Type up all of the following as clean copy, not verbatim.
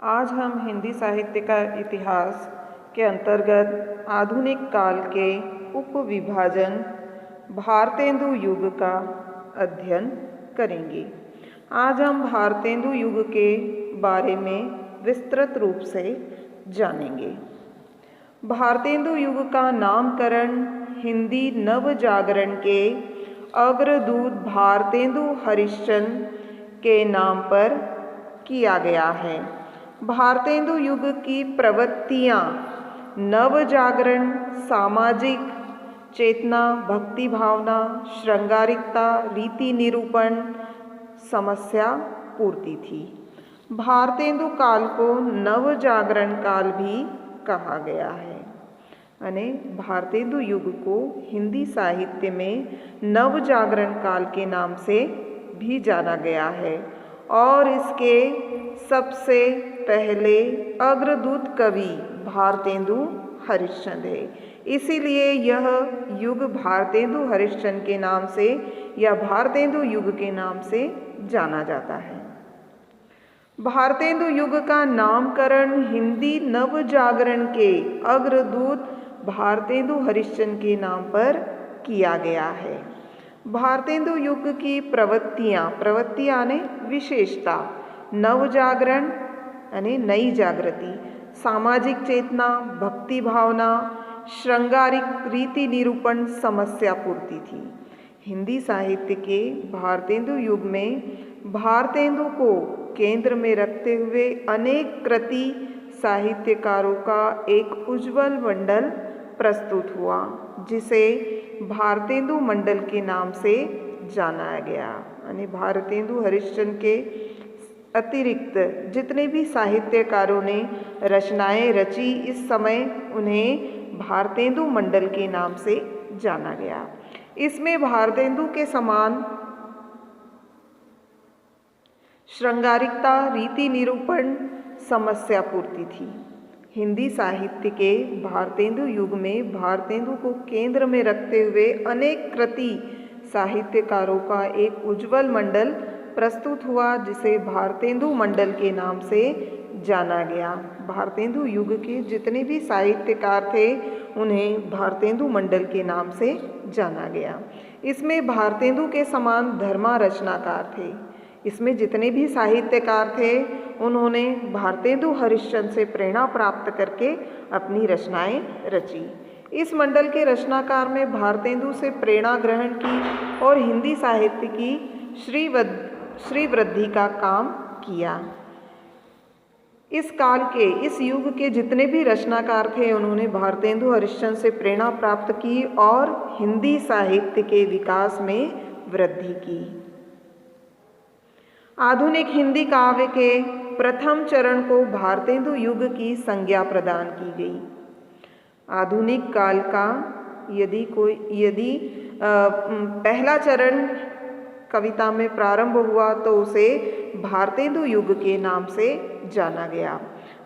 आज हम हिंदी साहित्य का इतिहास के अंतर्गत आधुनिक काल के उपविभाजन भारतेंदु युग का अध्ययन करेंगे। आज हम भारतेंदु युग के बारे में विस्तृत रूप से जानेंगे। भारतेंदु युग का नामकरण हिंदी नव जागरण के अग्रदूत भारतेंदु हरिश्चंद्र के नाम पर किया गया है। भारतेंदु युग की प्रवृत्तियाँ नव जागरण, सामाजिक चेतना, भक्ति भावना, श्रृंगारिकता, रीति निरूपण, समस्या पूर्ति थी। भारतेंदु काल को नव जागरण काल भी कहा गया है। यानी भारतेंदु युग को हिंदी साहित्य में नव जागरण काल के नाम से भी जाना गया है और इसके सबसे पहले अग्रदूत कवि भारतेंदु हरिश्चंद्र है। इसीलिए यह युग भारतेंदु हरिश्चंद्र के नाम से या भारतेंदु युग के नाम से जाना जाता है। भारतेंदु युग का नामकरण हिंदी नव जागरण के अग्रदूत भारतेंदु हरिश्चंद्र के नाम पर किया गया है। भारतेंदु युग की प्रवृत्तियाँ यानी विशेषता, नव जागरण यानी नई जागृति, सामाजिक चेतना, भक्ति भावना, श्रृंगारिक रीति निरूपण, समस्या पूर्ति थी। हिंदी साहित्य के भारतेंदु युग में भारतेंदु को केंद्र में रखते हुए अनेक कृति साहित्यकारों का एक उज्ज्वल मंडल प्रस्तुत हुआ, जिसे भारतेंदु मंडल के नाम से जाना गया। यानी भारतेंदु हरिश्चंद्र के अतिरिक्त जितने भी साहित्यकारों ने रचनाएं रची, इस समय उन्हें भारतेंदु मंडल के नाम से जाना गया। इसमें भारतेंदु के समान श्रृंगारिकता, रीति निरूपण, समस्या पूर्ति थी। हिंदी साहित्य के भारतेंदु युग में भारतेंदु को केंद्र में रखते हुए अनेक कृति साहित्यकारों का एक उज्ज्वल मंडल प्रस्तुत हुआ, जिसे भारतेंदु मंडल के नाम से जाना गया। भारतेंदु युग के जितने भी साहित्यकार थे उन्हें भारतेंदु मंडल के नाम से जाना गया। इसमें भारतेंदु के समान धर्मा रचनाकार थे। इसमें जितने भी साहित्यकार थे उन्होंने भारतेंदु हरिश्चंद्र से प्रेरणा प्राप्त करके अपनी रचनाएं रची। इस मंडल के रचनाकार में भारतेंदु से प्रेरणा ग्रहण की और हिंदी साहित्य की श्री वृद्धि का काम किया। इस काल के, इस युग के जितने भी रचनाकार थे उन्होंने भारतेंदु हरिश्चंद्र से प्रेरणा प्राप्त की और हिंदी साहित्य के विकास में वृद्धि की। आधुनिक हिंदी काव्य के प्रथम चरण को भारतेंदु युग की संज्ञा प्रदान की गई। आधुनिक काल का यदि पहला चरण कविता में प्रारंभ हुआ तो उसे भारतेंदु युग के नाम से जाना गया।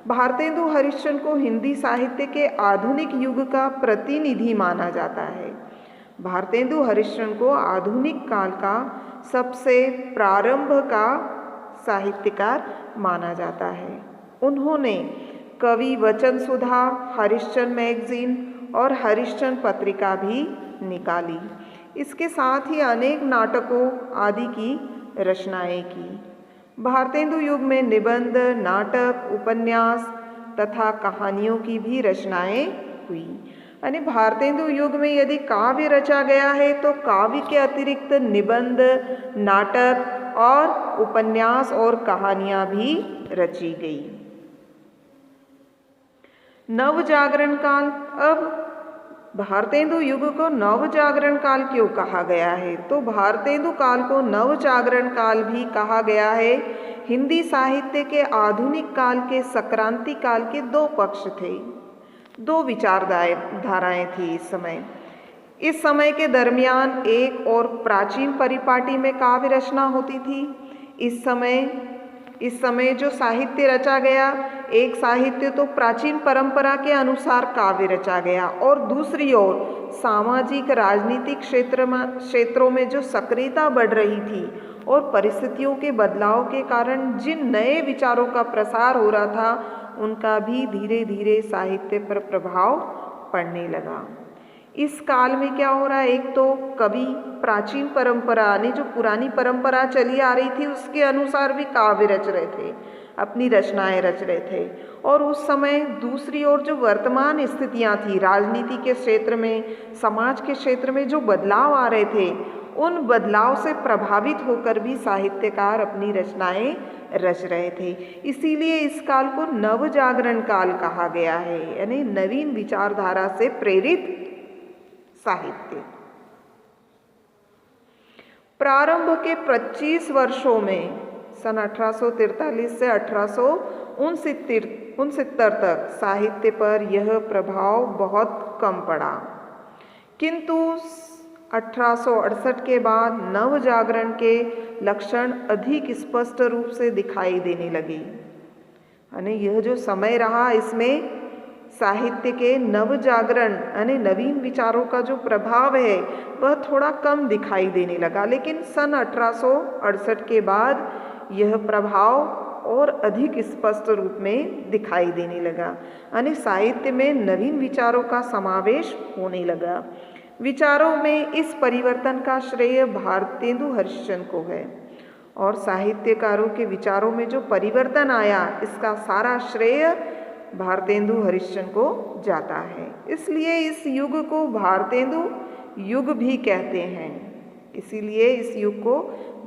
भारतेंदु हरिश्चंद्र को हिंदी साहित्य के आधुनिक युग का प्रतिनिधि माना जाता है। भारतेंदु हरिश्चंद्र को आधुनिक काल का सबसे प्रारंभ का साहित्यकार माना जाता है। उन्होंने कवि वचन सुधा, हरिश्चंद्र मैगजीन और हरिश्चंद्र पत्रिका भी निकाली। इसके साथ ही अनेक नाटकों आदि की रचनाएं की। भारतेंदु युग में निबंध, नाटक, उपन्यास तथा कहानियों की भी रचनाएं हुई। यानी भारतेंदु युग में यदि काव्य रचा गया है तो काव्य के अतिरिक्त निबंध, नाटक और उपन्यास और कहानियां भी रची गई। नव जागरण काल। अब भारतेंदु युग को नव जागरण काल क्यों कहा गया है? तो भारतेंदु काल को नव जागरण काल भी कहा गया है। हिंदी साहित्य के आधुनिक काल के संक्रांति काल के दो पक्ष थे, दो विचारधाराएं थी। इस समय के दरमियान एक और प्राचीन परिपाटी में काव्य रचना होती थी। इस समय इस समय जो साहित्य रचा गया, एक साहित्य तो प्राचीन परंपरा के अनुसार काव्य रचा गया और दूसरी ओर सामाजिक राजनीतिक क्षेत्रों में जो सक्रियता बढ़ रही थी और परिस्थितियों के बदलाव के कारण जिन नए विचारों का प्रसार हो रहा था, उनका भी धीरे धीरे साहित्य पर प्रभाव पड़ने लगा। इस काल में क्या हो रहा है, एक तो कवि प्राचीन परंपरा यानी जो पुरानी परंपरा चली आ रही थी उसके अनुसार भी काव्य रच रहे थे, अपनी रचनाएं रच रहे थे। और उस समय दूसरी ओर जो वर्तमान स्थितियां थी राजनीति के क्षेत्र में, समाज के क्षेत्र में जो बदलाव आ रहे थे, उन बदलाव से प्रभावित होकर भी साहित्यकार अपनी रचनाएं रच रहे थे। इसीलिए इस काल को नवजागरण काल कहा गया है, यानी नवीन विचारधारा से प्रेरित साहित्य। प्रारंभ के 25 वर्षों में सन 1843 से 1869 तक साहित्य पर यह प्रभाव बहुत कम पड़ा, किंतु 1868 के बाद नवजागरण के लक्षण अधिक स्पष्ट रूप से दिखाई देने लगे। यानी यह जो समय रहा, इसमें साहित्य के नवजागरण यानी नवीन विचारों का जो प्रभाव है वह थोड़ा कम दिखाई देने लगा, लेकिन सन 1868 के बाद यह प्रभाव और अधिक स्पष्ट रूप में दिखाई देने लगा। यानी साहित्य में नवीन विचारों का समावेश होने लगा। विचारों में इस परिवर्तन का श्रेय भारतेंदु हरिश्चंद्र को है और साहित्यकारों के विचारों में जो परिवर्तन आया, इसका सारा श्रेय भारतेंदु हरिश्चंद्र को जाता है। इसलिए इस युग को भारतेंदु युग भी कहते हैं, इसीलिए इस युग को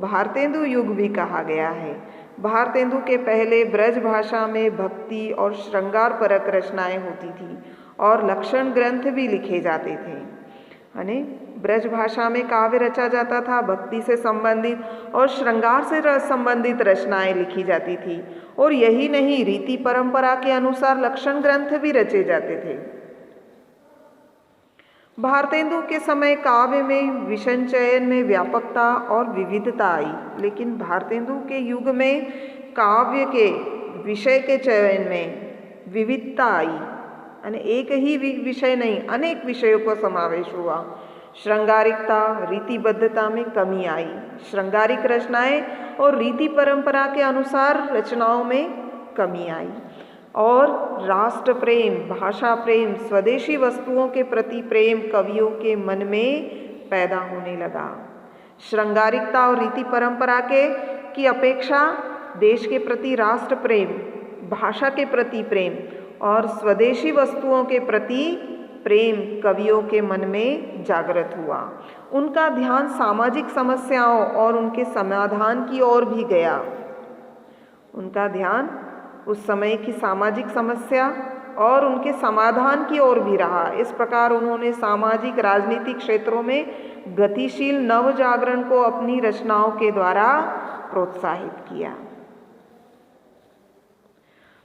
भारतेंदु युग भी कहा गया है। भारतेंदु के पहले ब्रज भाषा में भक्ति और श्रृंगार परक रचनाएं होती थी और लक्षण ग्रंथ भी लिखे जाते थे। यानी ब्रज भाषा में काव्य रचा जाता था, भक्ति से संबंधित और श्रृंगार से संबंधित रचनाएं लिखी जाती थी। और यही नहीं, रीति परंपरा के अनुसार लक्षण ग्रंथ भी रचे जाते थे। भारतेंदु के समय काव्य में विषय चयन में व्यापकता और विविधता आई, लेकिन भारतेंदु के युग में काव्य के विषय के चयन में विविधता आई, यानी एक ही विषय नहीं, अनेक विषयों का समावेश हुआ। श्रृंगारिकता, रीतिबद्धता में कमी आई। श्रृंगारिक रचनाएं और रीति परंपरा के अनुसार रचनाओं में कमी आई और राष्ट्र प्रेम, भाषा प्रेम, स्वदेशी वस्तुओं के प्रति प्रेम कवियों के मन में पैदा होने लगा। श्रृंगारिकता और रीति परंपरा की अपेक्षा देश के प्रति राष्ट्र प्रेम, भाषा के प्रति प्रेम और स्वदेशी वस्तुओं के प्रति प्रेम कवियों के मन में जागृत हुआ। उनका ध्यान सामाजिक समस्याओं और उनके समाधान की ओर भी गया। उनका ध्यान उस समय की सामाजिक समस्या और उनके समाधान की ओर भी रहा। इस प्रकार उन्होंने सामाजिक राजनीतिक क्षेत्रों में गतिशील नवजागरण को अपनी रचनाओं के द्वारा प्रोत्साहित किया।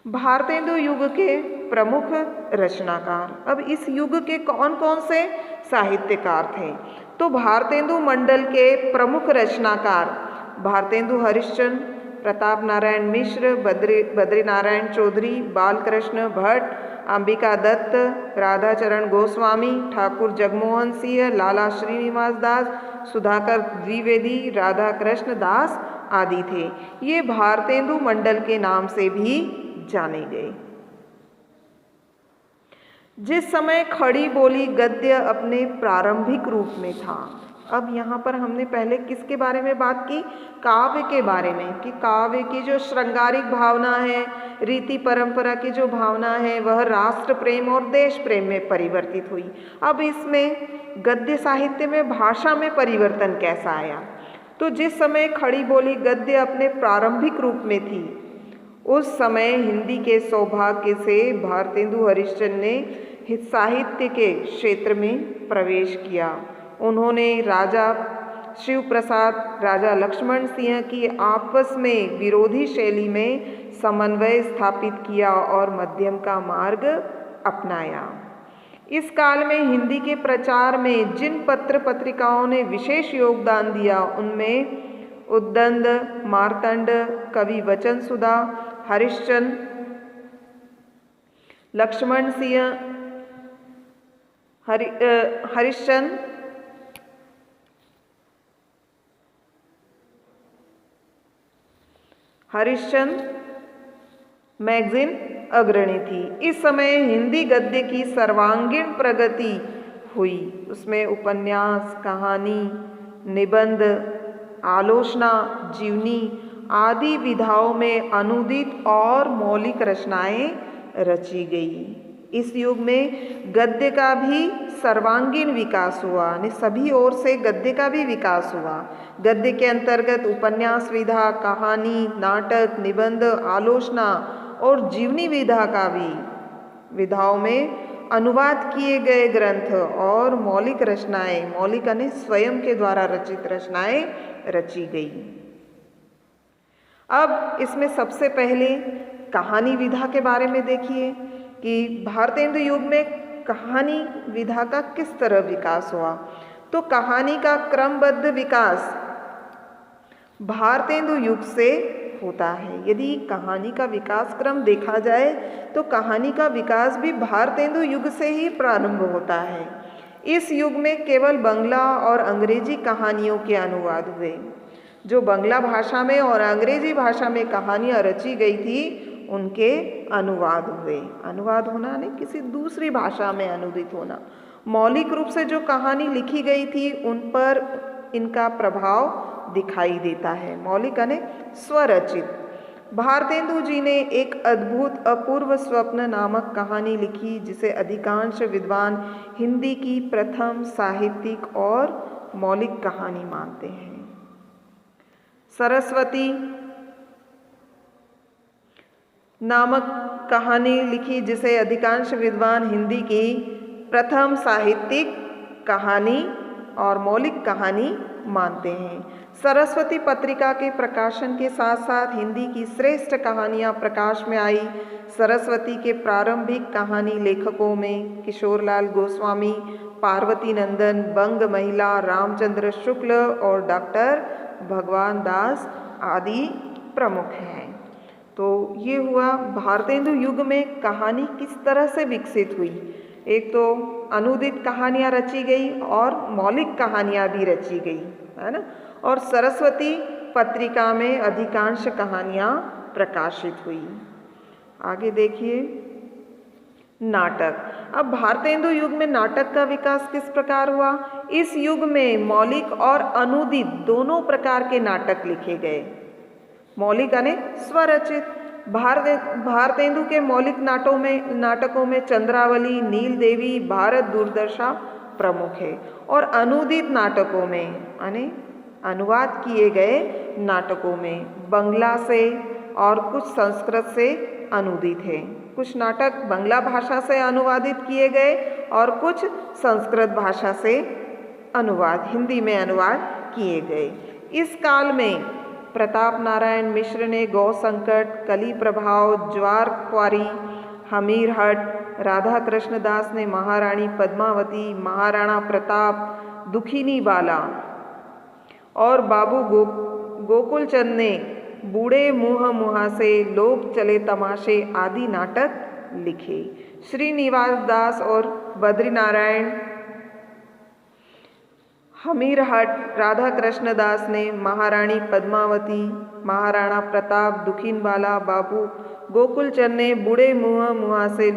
भारतेंदु युग के प्रमुख रचनाकार। अब इस युग के कौन कौन से साहित्यकार थे? तो भारतेंदु मंडल के प्रमुख रचनाकार भारतेंदु हरिश्चंद्र, प्रताप नारायण मिश्र, बद्रीनारायण चौधरी, बालकृष्ण भट्ट, अंबिका दत्त, राधाचरण गोस्वामी, ठाकुर जगमोहन सिंह, लाला श्रीनिवास दास, सुधाकर द्विवेदी, राधा कृष्ण दास आदि थे। ये भारतेंदु मंडल के नाम से भी जाने गए। जिस समय खड़ी बोली गद्य अपने प्रारंभिक रूप में था। अब यहाँ पर हमने पहले किसके बारे में बात की? काव्य के बारे में, कि काव्य की जो श्रृंगारिक भावना है, रीति परंपरा की जो भावना है, वह राष्ट्र प्रेम और देश प्रेम में परिवर्तित हुई। अब इसमें गद्य साहित्य में भाषा में परिवर्तन कैसा आया? तो जिस समय खड़ी बोली गद्य अपने प्रारंभिक रूप में थी, उस समय हिंदी के सौभाग्य से भारतेंदु हरिश्चंद्र ने साहित्य के क्षेत्र में प्रवेश किया। उन्होंने राजा शिव प्रसाद, राजा लक्ष्मण सिंह की आपस में विरोधी शैली में समन्वय स्थापित किया और मध्यम का मार्ग अपनाया। इस काल में हिंदी के प्रचार में जिन पत्र पत्रिकाओं ने विशेष योगदान दिया, उनमें उद्दंड, मार्तंड, कवि वचन सुधा, हरिश्चंद्र, लक्ष्मण सिंह, हरिश्चंद्र, मैगजीन अग्रणी थी। इस समय हिंदी गद्य की सर्वांगीण प्रगति हुई। उसमें उपन्यास, कहानी, निबंध, आलोचना, जीवनी आदि विधाओं में अनुदित और मौलिक रचनाएं रची गई। इस युग में गद्य का भी सर्वांगीण विकास हुआ, यानी सभी ओर से गद्य का भी विकास हुआ। गद्य के अंतर्गत उपन्यास विधा, कहानी, नाटक, निबंध, आलोचना और जीवनी विधा का भी विधाओं में अनुवाद किए गए ग्रंथ और मौलिक रचनाएं, मौलिक यानी स्वयं के द्वारा रचित रचनाएं रची गई। अब इसमें सबसे पहले कहानी विधा के बारे में देखिए कि भारतेंदु युग में कहानी विधा का किस तरह विकास हुआ। तो कहानी का क्रमबद्ध विकास भारतेंदु युग से होता है। यदि कहानी का विकास क्रम देखा जाए तो कहानी का विकास भी भारतेंदु युग से ही प्रारंभ होता है। इस युग में केवल बंगला और अंग्रेजी कहानियों के अनुवाद हुए। जो बंगला भाषा में और अंग्रेजी भाषा में कहानियाँ रची गई थी उनके अनुवाद हुए। अनुवाद होना नहीं, किसी दूसरी भाषा में अनुदित होना। मौलिक रूप से जो कहानी लिखी गई थी उन पर इनका प्रभाव दिखाई देता है। मौलिक यानी स्वरचित। भारतेंदु जी ने एक अद्भुत अपूर्व स्वप्न नामक कहानी लिखी जिसे अधिकांश विद्वान हिंदी की प्रथम साहित्यिक और मौलिक कहानी मानते हैं। सरस्वती नामक कहानी लिखी जिसे अधिकांश विद्वान हिंदी की प्रथम साहित्यिक कहानी और मौलिक कहानी मानते हैं। सरस्वती पत्रिका के प्रकाशन के साथ साथ हिंदी की श्रेष्ठ कहानियाँ प्रकाश में आई। सरस्वती के प्रारंभिक कहानी लेखकों में किशोरलाल गोस्वामी, पार्वती नंदन, बंग महिला, रामचंद्र शुक्ल और डॉक्टर भगवान दास आदि प्रमुख हैं। तो ये हुआ भारतेंदु युग में कहानी किस तरह से विकसित हुई। एक तो अनुदित कहानियाँ रची गई और मौलिक कहानियाँ भी रची गई, है ना। और सरस्वती पत्रिका में अधिकांश कहानियाँ प्रकाशित हुई। आगे देखिए नाटक। अब भारतेंदु युग में नाटक का विकास किस प्रकार हुआ। इस युग में मौलिक और अनुदित दोनों प्रकार के नाटक लिखे गए। मौलिक यानी स्वरचित। भारतेंदु के मौलिक नाटकों में चंद्रावली, नील देवी, भारत दुर्दशा प्रमुख है। और अनुदित नाटकों में यानी अनुवाद किए गए नाटकों में बंगला से और कुछ संस्कृत से अनुदित है। कुछ नाटक बंगला भाषा से अनुवादित किए गए और कुछ संस्कृत भाषा से हिंदी में अनुवाद किए गए। इस काल में प्रताप नारायण मिश्र ने गौ संकट, कली प्रभाव, ज्वार क्वारी, हमीरहट, राधा कृष्ण दास ने महारानी पद्मावती, महाराणा प्रताप, दुखिनी बाला और बाबू गोकुल चंद ने बूढ़े मुँह मुहासे, लोग चले तमाशे आदि नाटक लिखे। श्रीनिवास दास और बद्रीनारायण, हमीरहट, राधा कृष्ण दास ने महारानी पद्मावती, महाराणा प्रताप, दुखीनबाला, बाबू गोकुल चंद ने बूढ़े मुँह मुहासे,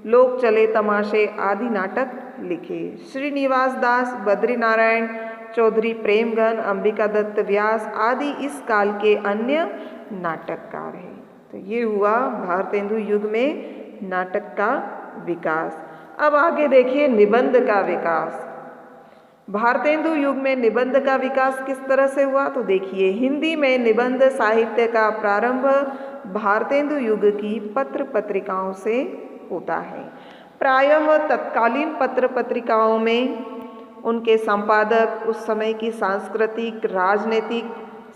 लोग चले तमाशे आदि नाटक लिखे। श्रीनिवास दास, बद्रीनारायण, चौधरी प्रेमगन, अंबिका दत्त व्यास आदि इस काल के अन्य नाटककार हैं। तो ये हुआ भारतेंदु युग में नाटक का विकास। अब आगे देखिए निबंध का विकास। भारतेंदु युग में निबंध का विकास किस तरह से हुआ। तो देखिए हिंदी में निबंध साहित्य का प्रारंभ भारतेंदु युग की पत्र पत्रिकाओं से होता है। प्रायः तत्कालीन पत्र पत्रिकाओं में उनके संपादक उस समय की सांस्कृतिक राजनीतिक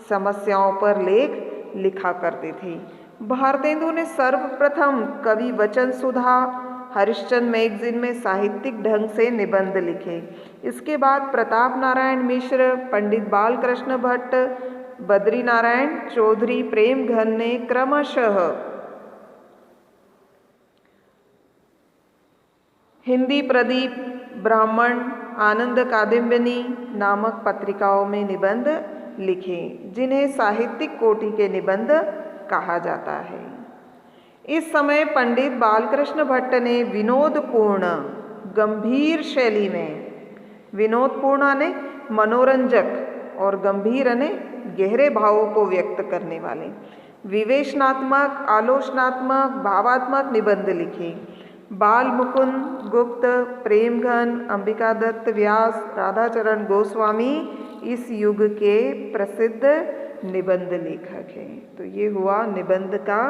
समस्याओं पर लेख लिखा करते थे। भारतेंदु ने सर्वप्रथम कवि वचन सुधा, हरिश्चंद्र मैगजीन में साहित्यिक ढंग से निबंध लिखे। इसके बाद प्रताप नारायण मिश्र, पंडित बालकृष्ण भट्ट, बद्रीनारायण चौधरी प्रेमघन ने क्रमशः हिंदी प्रदीप, ब्राह्मण, आनंद कादम्बिनी नामक पत्रिकाओं में निबंध लिखे, जिन्हें साहित्यिक कोटि के निबंध कहा जाता है। इस समय पंडित बालकृष्ण भट्ट ने विनोदपूर्ण गंभीर शैली में, विनोदपूर्ण ने मनोरंजक और गंभीर ने गहरे भावों को व्यक्त करने वाले विवेचनात्मक, आलोचनात्मक, भावात्मक निबंध लिखे। बाल मुकुंद गुप्त, प्रेमघन, अंबिका दत्त व्यास, राधाचरण गोस्वामी इस युग के प्रसिद्ध निबंध लेखक हैं। तो ये हुआ निबंध का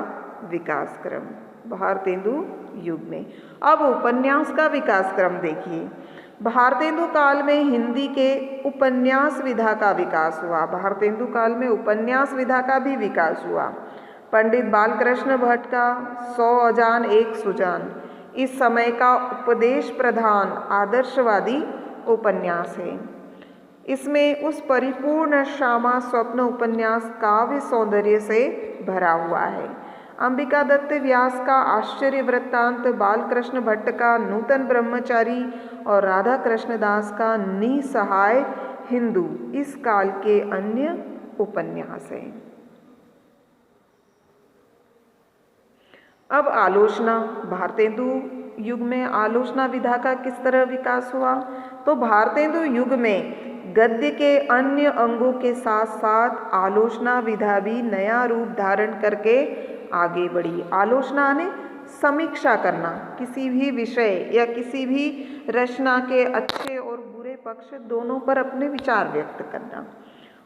विकास क्रम भारतेंदु युग में। अब उपन्यास का विकास क्रम देखिए। भारतेंदु काल में हिंदी के उपन्यास विधा का विकास हुआ। भारतेंदु काल में उपन्यास विधा का भी विकास हुआ। पंडित बालकृष्ण भट्ट का 100 अजान एक सुजान इस समय का उपदेश प्रधान आदर्शवादी उपन्यास है। इसमें उस परिपूर्ण श्यामा स्वप्न उपन्यास काव्य सौंदर्य से भरा हुआ है। अंबिका दत्त व्यास का आश्चर्य वृत्तांत, बालकृष्ण भट्ट का नूतन ब्रह्मचारी और राधा कृष्णदास का निसहाय हिंदू इस काल के अन्य उपन्यास हैं। अब आलोचना। भारतेंदु युग में आलोचना विधा का किस तरह विकास हुआ? तो भारतेंदु युग में गद्य के अन्य अंगों के साथ साथ आलोचना विधा भी नया रूप धारण करके आगे बढ़ी। आलोचना ने समीक्षा करना, किसी भी विषय या किसी भी रचना के अच्छे और बुरे पक्ष दोनों पर अपने विचार व्यक्त करना।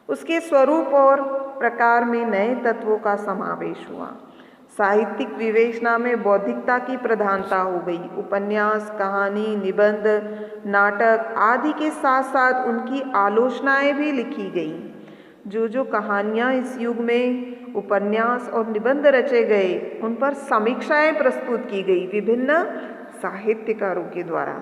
उसके स्वरूप और प्रकार में नए तत्वों का समावेश हुआ। साहित्यिक विवेचना में बौद्धिकता की प्रधानता हो गई। उपन्यास, कहानी, निबंध, नाटक आदि के साथ साथ उनकी आलोचनाएं भी लिखी गई। जो कहानियां इस युग में उपन्यास और निबंध रचे गए, उन पर समीक्षाएं प्रस्तुत की गई विभिन्न साहित्यकारों के द्वारा।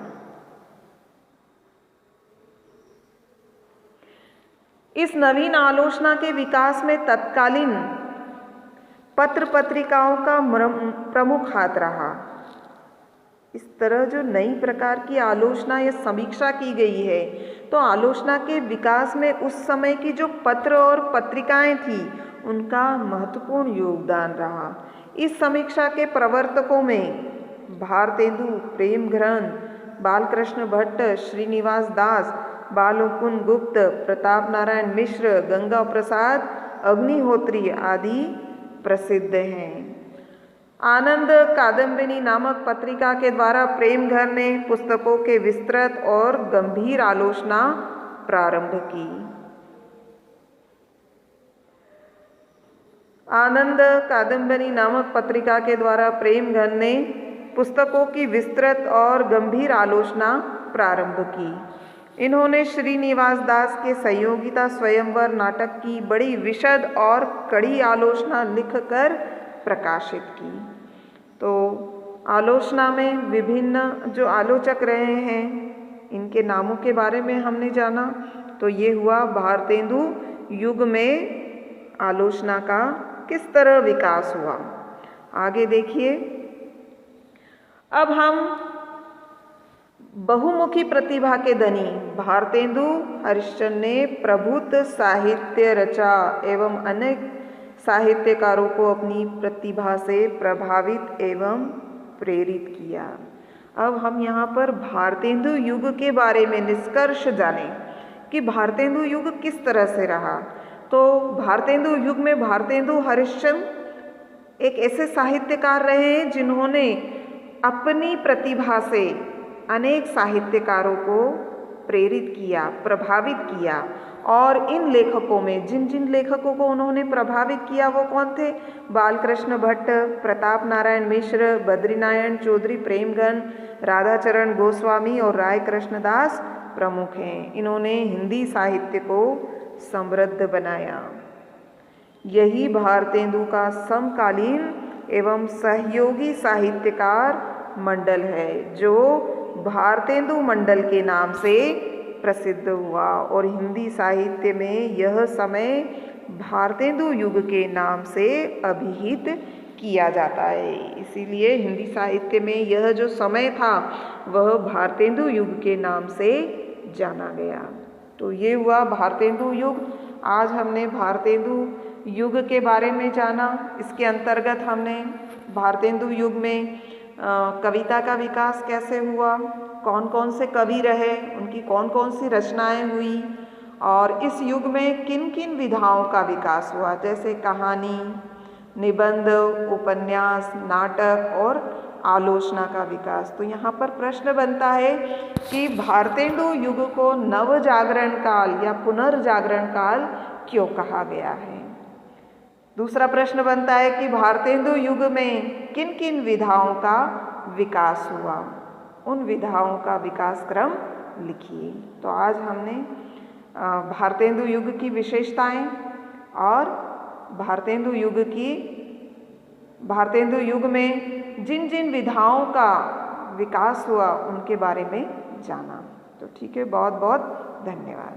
इस नवीन आलोचना के विकास में तत्कालीन पत्र पत्रिकाओं का प्रमुख हाथ रहा। इस तरह जो नई प्रकार की आलोचना या समीक्षा की गई है, तो आलोचना के विकास में उस समय की जो पत्र और पत्रिकाएं थी, उनका महत्वपूर्ण योगदान रहा। इस समीक्षा के प्रवर्तकों में भारतेंदु, प्रेमघन, बालकृष्ण भट्ट, श्रीनिवास दास, बालमुकुंद गुप्त, प्रताप नारायण मिश्र, गंगा प्रसाद अग्निहोत्री आदि प्रसिद्ध हैं। आनंद कादम्बिनी नामक पत्रिका के द्वारा प्रेमघन ने पुस्तकों के विस्तृत और गंभीर आलोचना प्रारंभ की। आनंद कादम्बिनी नामक पत्रिका के द्वारा प्रेमघन ने पुस्तकों की विस्तृत और गंभीर आलोचना प्रारंभ की। इन्होंने श्रीनिवास दास के संयोगिता स्वयंवर नाटक की बड़ी विशद और कड़ी आलोचना लिखकर प्रकाशित की। तो आलोचना में विभिन्न जो आलोचक रहे हैं, इनके नामों के बारे में हमने जाना। तो ये हुआ भारतेंदु युग में आलोचना का किस तरह विकास हुआ। आगे देखिए, अब हम बहुमुखी प्रतिभा के धनी भारतेंदु हरिश्चंद्र ने प्रभुत साहित्य रचा एवं अनेक साहित्यकारों को अपनी प्रतिभा से प्रभावित एवं प्रेरित किया। अब हम यहाँ पर भारतेंदु युग के बारे में निष्कर्ष जानें कि भारतेंदु युग किस तरह से रहा। तो भारतेंदु युग में भारतेंदु हरिश्चंद्र एक ऐसे साहित्यकार रहे हैं जिन्होंने अपनी प्रतिभा से अनेक साहित्यकारों को प्रेरित किया, प्रभावित किया। और इन लेखकों में जिन जिन लेखकों को उन्होंने प्रभावित किया वो कौन थे? बालकृष्ण भट्ट, प्रताप नारायण मिश्र, बद्रीनारायण चौधरी प्रेमघन, राधाचरण गोस्वामी और राय कृष्णदास प्रमुख हैं। इन्होंने हिंदी साहित्य को समृद्ध बनाया। यही भारतेंदु का समकालीन एवं सहयोगी साहित्यकार मंडल है, जो भारतेंदु मंडल के नाम से प्रसिद्ध हुआ। और हिंदी साहित्य में यह समय भारतेंदु युग के नाम से अभिहित किया जाता है। इसीलिए हिंदी साहित्य में यह जो समय था वह भारतेंदु युग के नाम से जाना गया। तो ये हुआ भारतेंदु युग। आज हमने भारतेंदु युग के बारे में जाना। इसके अंतर्गत हमने भारतेंदु युग में कविता का विकास कैसे हुआ, कौन कौन से कवि रहे, उनकी कौन कौन सी रचनाएं हुई और इस युग में किन किन विधाओं का विकास हुआ, जैसे कहानी, निबंध, उपन्यास, नाटक और आलोचना का विकास। तो यहाँ पर प्रश्न बनता है कि भारतेंदु युग को नवजागरण काल या पुनर्जागरण काल क्यों कहा गया है। दूसरा प्रश्न बनता है कि भारतेंदु युग में किन किन विधाओं का विकास हुआ, उन विधाओं का विकास क्रम लिखिए। तो आज हमने भारतेंदु युग की विशेषताएं और भारतेंदु युग में जिन जिन विधाओं का विकास हुआ उनके बारे में जाना। तो ठीक है, बहुत बहुत धन्यवाद।